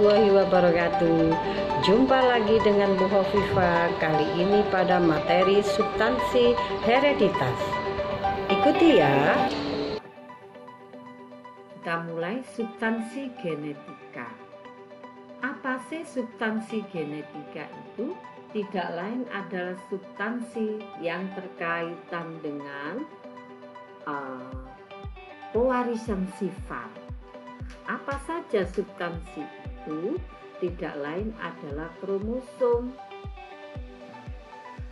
warahmatullahi wabarakatuh. Jumpa lagi dengan Bu Hovifa, kali ini pada materi substansi hereditas. Ikuti ya. Kita mulai substansi genetika. Apa sih substansi genetika itu? Tidak lain adalah substansi yang berkaitan dengan pewarisan sifat. Apa saja substansi itu? Tidak lain adalah kromosom.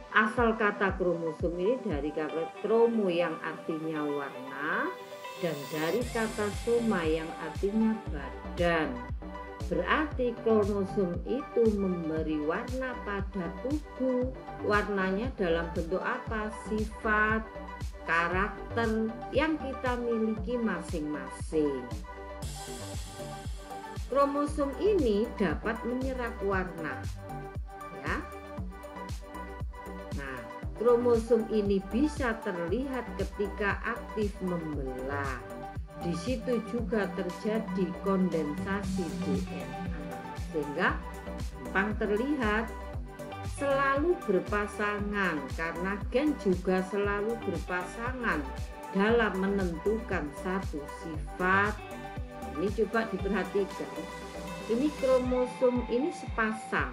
Asal kata kromosom ini dari kata kromo yang artinya warna dan dari kata soma yang artinya badan. Berarti kromosom itu memberi warna pada tubuh. Warnanya dalam bentuk apa? Sifat, karakter yang kita miliki masing-masing. Kromosom ini dapat menyerap warna, ya. Nah, kromosom ini bisa terlihat ketika aktif membelah. Di situ juga terjadi kondensasi DNA, sehingga gampang terlihat. Selalu berpasangan karena gen juga selalu berpasangan dalam menentukan satu sifat. Ini coba diperhatikan, ini kromosom ini sepasang.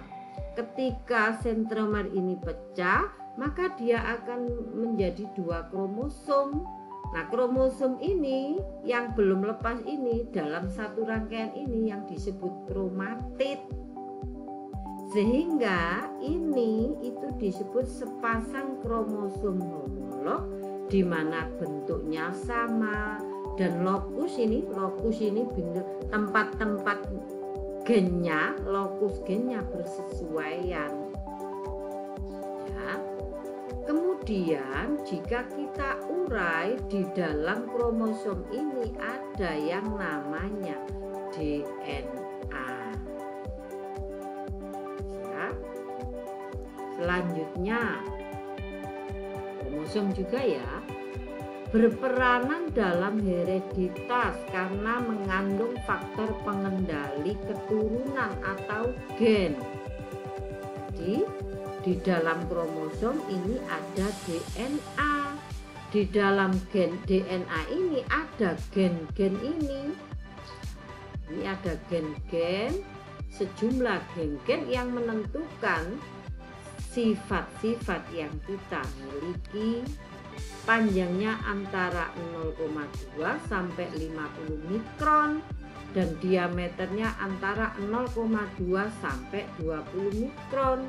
Ketika sentromer ini pecah, maka dia akan menjadi dua kromosom. Nah, kromosom ini yang belum lepas ini dalam satu rangkaian ini yang disebut kromatid. Sehingga ini itu disebut sepasang kromosom homolog di mana bentuknya sama. Dan lokus ini tempat-tempat gennya, lokus gennya bersesuaian. Ya. Kemudian jika kita urai di dalam kromosom ini ada yang namanya DNA. Ya. Selanjutnya kromosom juga ya berperanan dalam hereditas karena mengandung faktor pengendali keturunan atau gen. Jadi di dalam kromosom ini ada DNA. Di dalam gen DNA ini ada gen-gen ini. Ini ada gen-gen, sejumlah gen-gen yang menentukan sifat-sifat yang kita miliki. Panjangnya antara 0,2 sampai 50 mikron dan diameternya antara 0,2 sampai 20 mikron.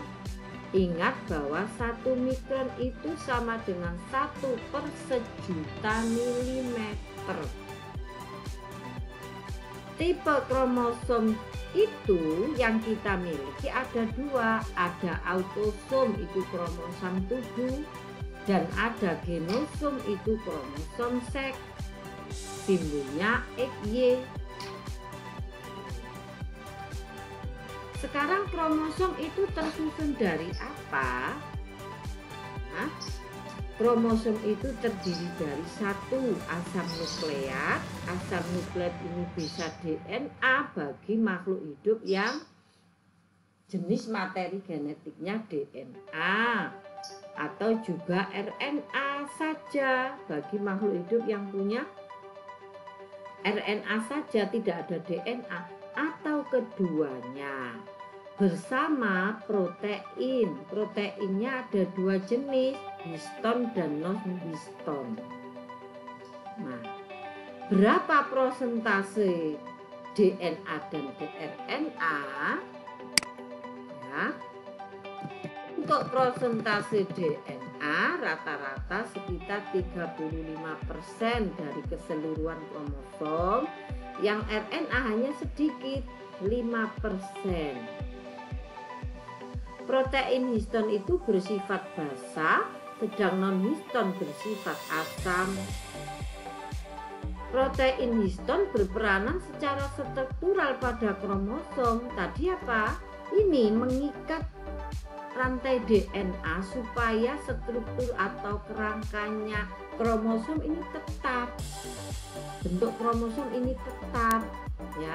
Ingat bahwa 1 mikron itu sama dengan 1/1.000.000 milimeter. Tipe kromosom itu yang kita miliki ada dua, ada autosom itu kromosom tubuh, dan ada genosom itu kromosom seks, simbolnya XY. Sekarang kromosom itu tersusun dari apa? Nah, kromosom itu terdiri dari satu asam nukleat. Asam nukleat ini bisa DNA bagi makhluk hidup yang jenis materi genetiknya DNA. Atau juga RNA saja bagi makhluk hidup yang punya RNA saja, tidak ada DNA, atau keduanya bersama protein. Proteinnya ada dua jenis, histon dan non-histon. Nah, berapa prosentase DNA dan RNA? Ya. Untuk prosentase DNA rata-rata sekitar 35% dari keseluruhan kromosom. Yang RNA hanya sedikit, 5%. Protein histon itu bersifat basa, sedang non-histon bersifat asam. Protein histon berperanan secara struktural pada kromosom. Tadi apa? Ini mengikat rantai DNA supaya struktur atau kerangkanya kromosom ini tetap. Bentuk kromosom ini tetap, ya.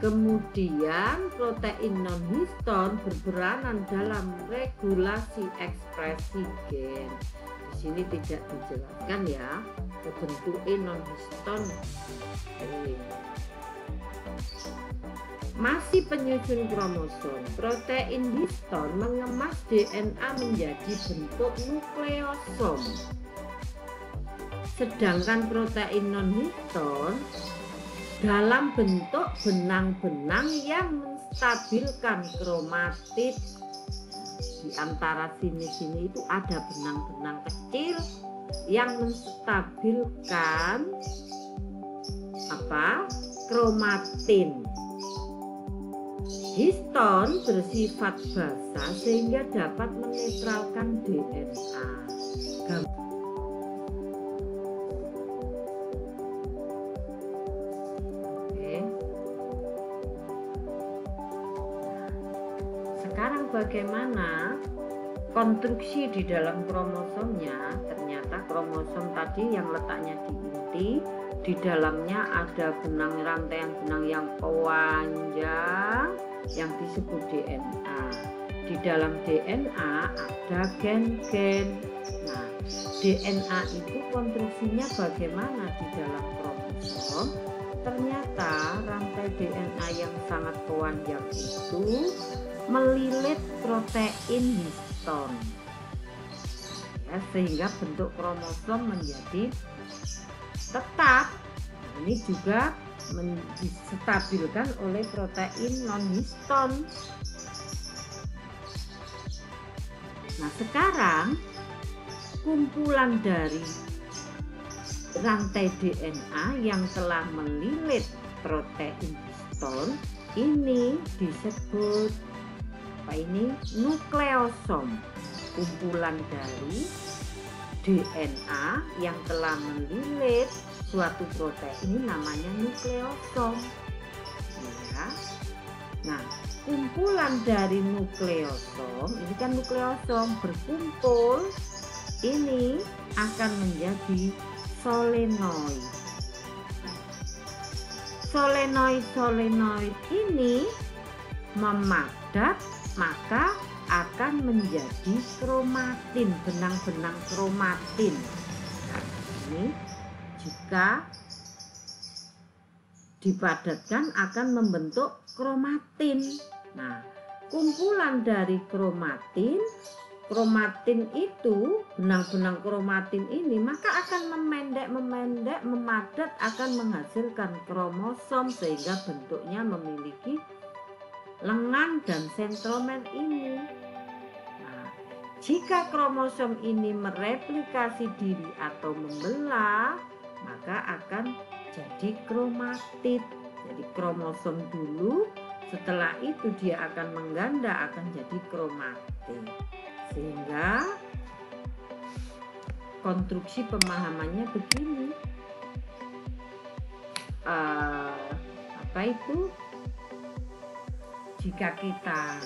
Kemudian protein non-histon berperanan dalam regulasi ekspresi gen. Di sini tidak dijelaskan ya bentuknya non-histon. Masih penyusun kromosom, protein histon mengemas DNA menjadi bentuk nukleosom. Sedangkan protein non-histon dalam bentuk benang-benang yang menstabilkan kromatid. Di antara sini-sini itu ada benang-benang kecil yang menstabilkan kromatin. Histon bersifat basa sehingga dapat menetralkan DNA. Sekarang bagaimana konstruksi di dalam kromosomnya? Ternyata kromosom tadi yang letaknya di inti, di dalamnya ada rantaian benang yang panjang yang disebut DNA. Di dalam DNA ada gen-gen. Nah, DNA itu konstruksinya bagaimana di dalam kromosom? Ternyata rantai DNA yang sangat panjang itu melilit protein histon, ya, sehingga bentuk kromosom menjadi tetap. Ini juga distabilkan oleh protein non-histon. Nah, sekarang kumpulan dari rantai DNA yang telah melilit protein histon ini disebut nukleosom. Kumpulan dari DNA yang telah melilit suatu protein ini namanya nukleosom. Ya. Nah, kumpulan dari nukleosom, ini kan nukleosom berkumpul, ini akan menjadi solenoid. Solenoid ini memadat, maka akan menjadi kromatin, benang-benang kromatin. Nah, ini jika dipadatkan akan membentuk kromatin. Nah, kumpulan dari kromatin itu, benang-benang kromatin ini maka akan memendek, memadat, akan menghasilkan kromosom sehingga bentuknya memiliki lengan dan sentromer ini. Nah, jika kromosom ini mereplikasi diri atau membelah, maka akan jadi kromatid. Jadi kromosom dulu, setelah itu dia akan mengganda, akan jadi kromatid. Sehingga konstruksi pemahamannya begini. Jika kita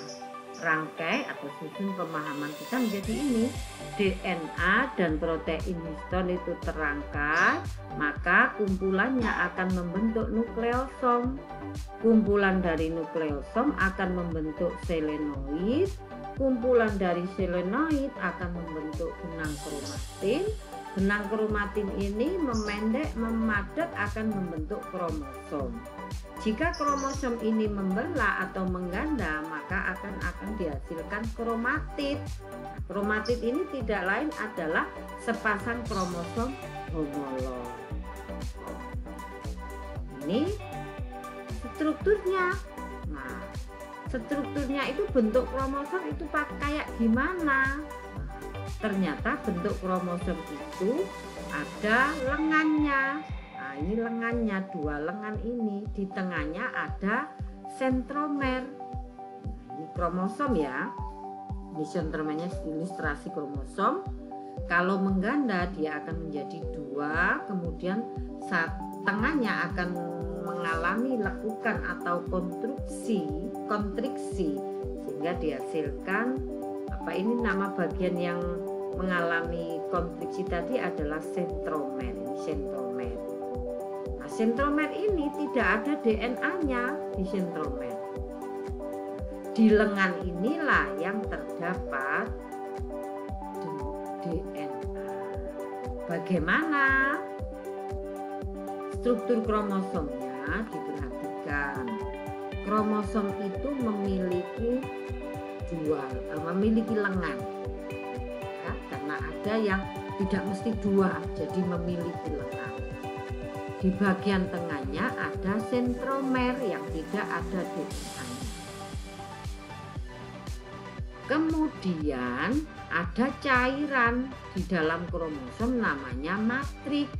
rangkai atau susun pemahaman kita menjadi ini, DNA dan protein histon itu terangkai, maka kumpulannya akan membentuk nukleosom. Kumpulan dari nukleosom akan membentuk selenoid. Kumpulan dari selenoid akan membentuk benang kromatin. Benang kromatin ini memendek, memadat, akan membentuk kromosom. Jika kromosom ini membelah atau mengganda, maka akan dihasilkan kromatid. Kromatid ini tidak lain adalah sepasang kromosom homolog. Ini strukturnya. Nah, strukturnya itu bentuk kromosom itu kayak gimana? Ternyata bentuk kromosom itu ada lengannya. Nah, ini lengannya, dua lengan ini, di tengahnya ada sentromer. Ini kromosom ya. Ini sentromernya ilustrasi kromosom. Kalau mengganda dia akan menjadi dua, kemudian tengahnya akan mengalami lekukan atau kontriksi sehingga dihasilkan ini nama bagian yang mengalami kontriksi tadi adalah sentromer. Nah, sentromer ini tidak ada DNA-nya di sentromer. Di lengan inilah yang terdapat DNA. Bagaimana struktur kromosomnya? Diperhatikan. Kromosom itu memiliki lengan. Ya, karena ada yang tidak mesti dua, jadi memiliki lengan. Di bagian tengahnya ada sentromer yang tidak ada DNA. Kemudian ada cairan di dalam kromosom namanya matriks.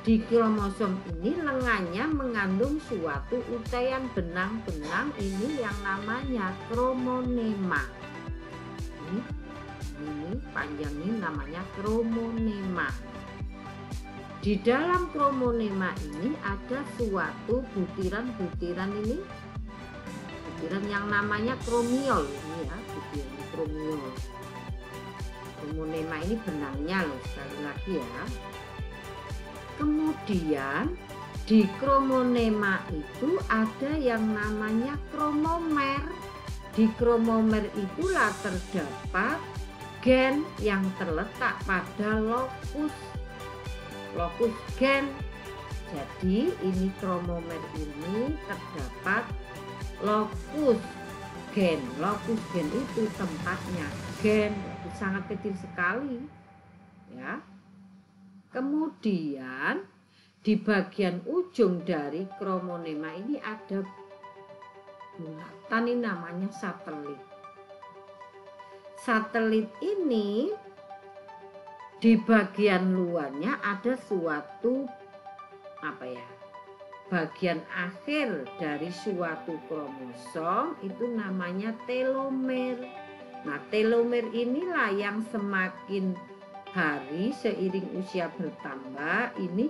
Di kromosom ini lengannya mengandung suatu untaian benang-benang ini yang namanya kromonema. Ini panjang ini namanya kromonema. Di dalam kromonema ini ada suatu butiran-butiran ini, butiran yang namanya kromiol ini ya, butiran kromiol. Kromonema ini benangnya loh, sekali lagi ya. Kemudian di kromonema itu ada yang namanya kromomer. Di kromomer itulah terdapat gen yang terletak pada lokus gen. Jadi ini kromomer ini terdapat lokus gen. Lokus gen itu tempatnya gen, itu sangat kecil sekali ya. Kemudian di bagian ujung dari kromonema ini ada bulatan, ini namanya satelit. Satelit ini di bagian luarnya ada suatu bagian akhir dari suatu kromosom, itu namanya telomer. Nah, telomer inilah yang semakin hari seiring usia bertambah ini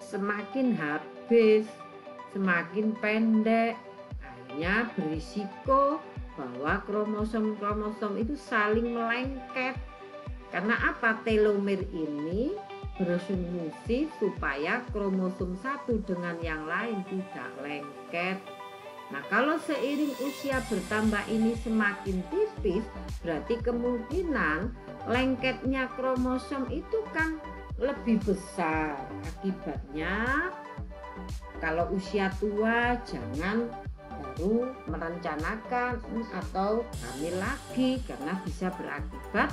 semakin habis, semakin pendek, akhirnya berisiko bahwa kromosom-kromosom itu saling melengket. Karena apa? Telomer ini berfungsi supaya kromosom satu dengan yang lain tidak lengket. Nah, kalau seiring usia bertambah ini semakin tipis, berarti kemungkinan lengketnya kromosom itu kan lebih besar. Akibatnya kalau usia tua jangan baru merencanakan atau hamil lagi, karena bisa berakibat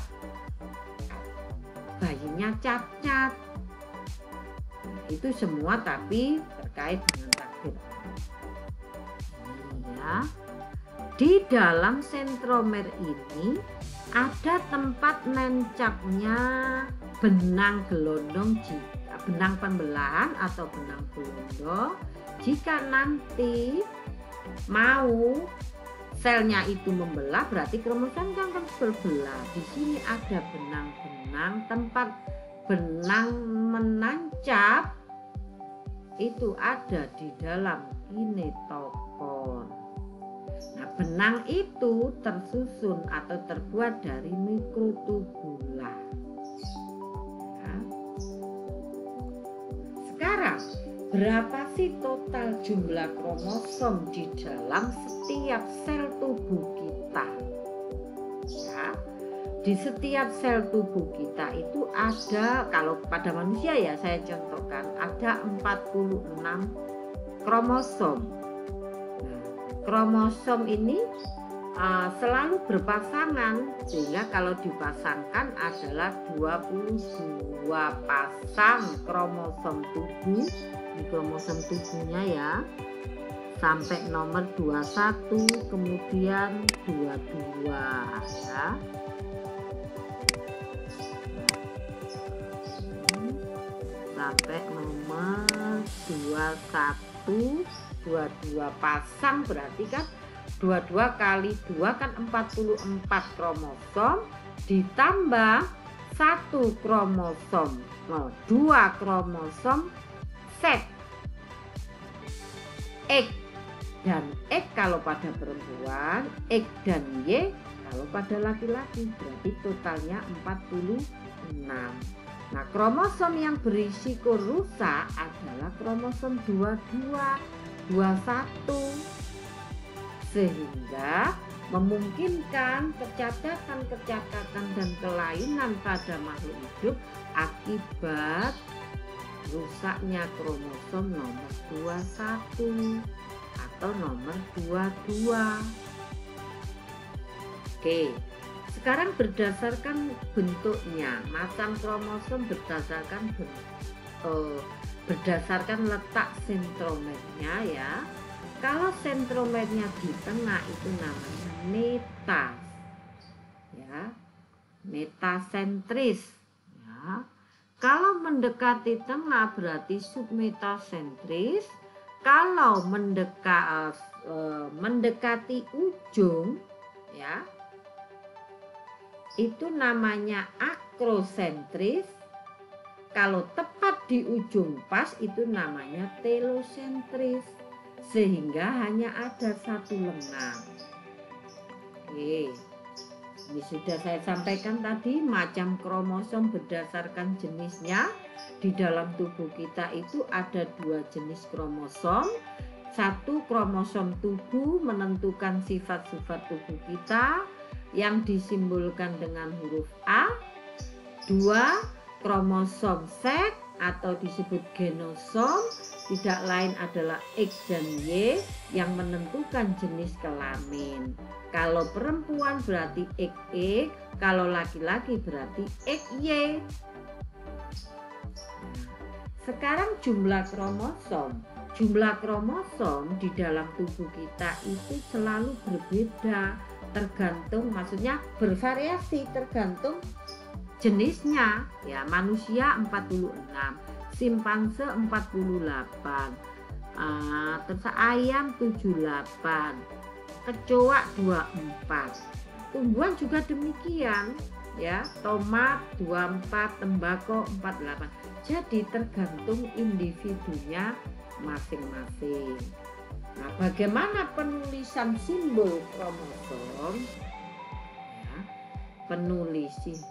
bayinya cacat. Nah, itu semua tapi terkait dengan takdir. Ya. Di dalam sentromer ini ada tempat mencapnya benang gelondong, benang pembelahan atau benang gelondong. Jika nanti mau selnya itu membelah, berarti kromosom kan berbelah. Di sini ada benang-benang, tempat benang menancap itu ada di dalam kinetokon. Nah, benang itu tersusun atau terbuat dari mikrotubula. Ya. Sekarang, berapa sih total jumlah kromosom di dalam setiap sel tubuh kita? Ya. Di setiap sel tubuh kita itu ada, kalau pada manusia ya saya contohkan, ada 46 kromosom. Kromosom ini selalu berpasangan, sehingga kalau dipasangkan adalah 22 pasang kromosom tubuh di kromosom tubuhnya ya, sampai nomor 21 kemudian 22 ya. Sampai nomor 21, 22 pasang, berarti kan 22 kali 2 kan 44 kromosom ditambah 1 kromosom, 2 kromosom set X dan X kalau pada perempuan, X dan Y kalau pada laki-laki, berarti totalnya 46. Nah, kromosom yang berisiko rusak adalah kromosom 22, 21, sehingga memungkinkan kecacatan dan kelainan pada makhluk hidup akibat rusaknya kromosom nomor 21 atau nomor 22. Oke, sekarang berdasarkan bentuknya, macam kromosom berdasarkan letak sentromernya ya. Kalau sentromernya di tengah itu namanya metas, ya, metasentris. Ya. Kalau mendekati tengah berarti submetasentris. Kalau mendekati ujung, ya, itu namanya akrosentris. Kalau tepat di ujung pas itu namanya telosentris, sehingga hanya ada satu lengan. Oke, ini sudah saya sampaikan tadi macam kromosom berdasarkan jenisnya. Di dalam tubuh kita itu ada 2 jenis kromosom. Satu, kromosom tubuh menentukan sifat-sifat tubuh kita yang disimbolkan dengan huruf A. 2, kromosom seks atau disebut genosom, tidak lain adalah X dan Y yang menentukan jenis kelamin. Kalau perempuan berarti XX, kalau laki-laki berarti XY. Sekarang jumlah kromosom. Jumlah kromosom di dalam tubuh kita itu selalu berbeda, tergantung, maksudnya bervariasi tergantung jenisnya. Ya, manusia 46, simpanse 48, terus ayam 78, kecoa 24. Tumbuhan juga demikian, ya, tomat 24, tembakau 48. Jadi tergantung individunya masing-masing. Nah, bagaimana penulisan simbol kromosom? Ya, penulisan.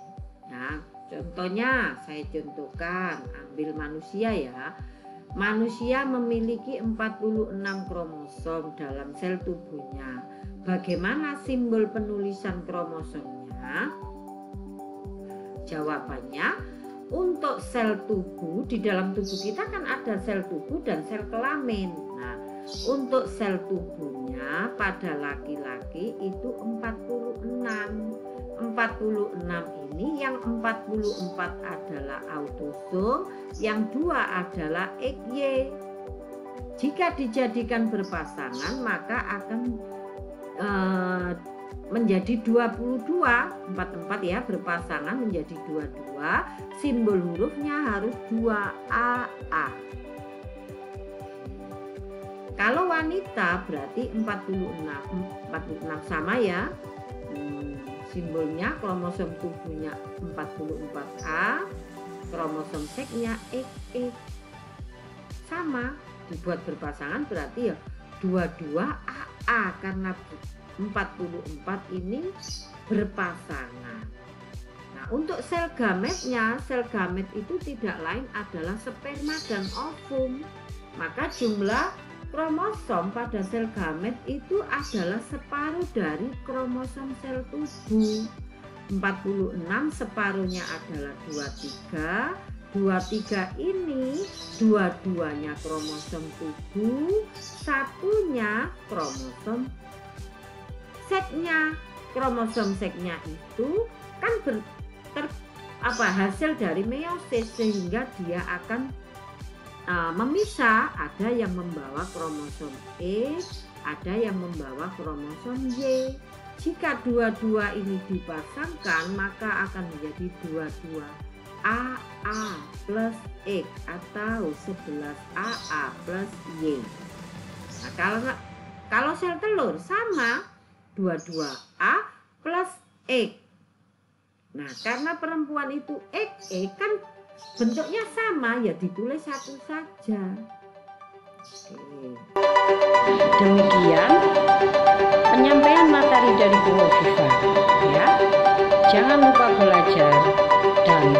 Nah, contohnya saya contohkan, ambil manusia ya. Manusia memiliki 46 kromosom dalam sel tubuhnya. Bagaimana simbol penulisan kromosomnya? Jawabannya, untuk sel tubuh, di dalam tubuh kita kan ada sel tubuh dan sel kelamin. Nah, untuk sel tubuhnya pada laki-laki itu 46. 46 ini yang 44 adalah autosom, yang 2 adalah XY. Jika dijadikan berpasangan maka akan menjadi 22, 44 ya, berpasangan menjadi 22, simbol hurufnya harus 2AA. Kalau wanita berarti 46 sama ya, simbolnya kromosom tubuhnya 44A, kromosom seksnya XX. Sama, dibuat berpasangan berarti ya 22AA karena 44 ini berpasangan. Nah, untuk sel gametnya, sel gamet itu tidak lain adalah sperma dan ovum. Maka jumlah kromosom pada sel gamet itu adalah separuh dari kromosom sel tubuh. 46 separuhnya adalah 23. 23 ini dua-duanya kromosom tubuh, satunya kromosom seksnya. Kromosom seksnya itu kan hasil dari meiosis, sehingga dia akan memisah. Ada yang membawa kromosom X, ada yang membawa kromosom Y. Jika dua-dua ini dipasangkan maka akan menjadi 22 AA plus X atau 11 AA plus Y. Nah, kalau sel telur sama 22A plus X. Nah, karena perempuan itu XX kan bentuknya sama, ya ditulis satu saja. Oke. Demikian penyampaian materi dari Bu Hovifa ya. Jangan lupa belajar dan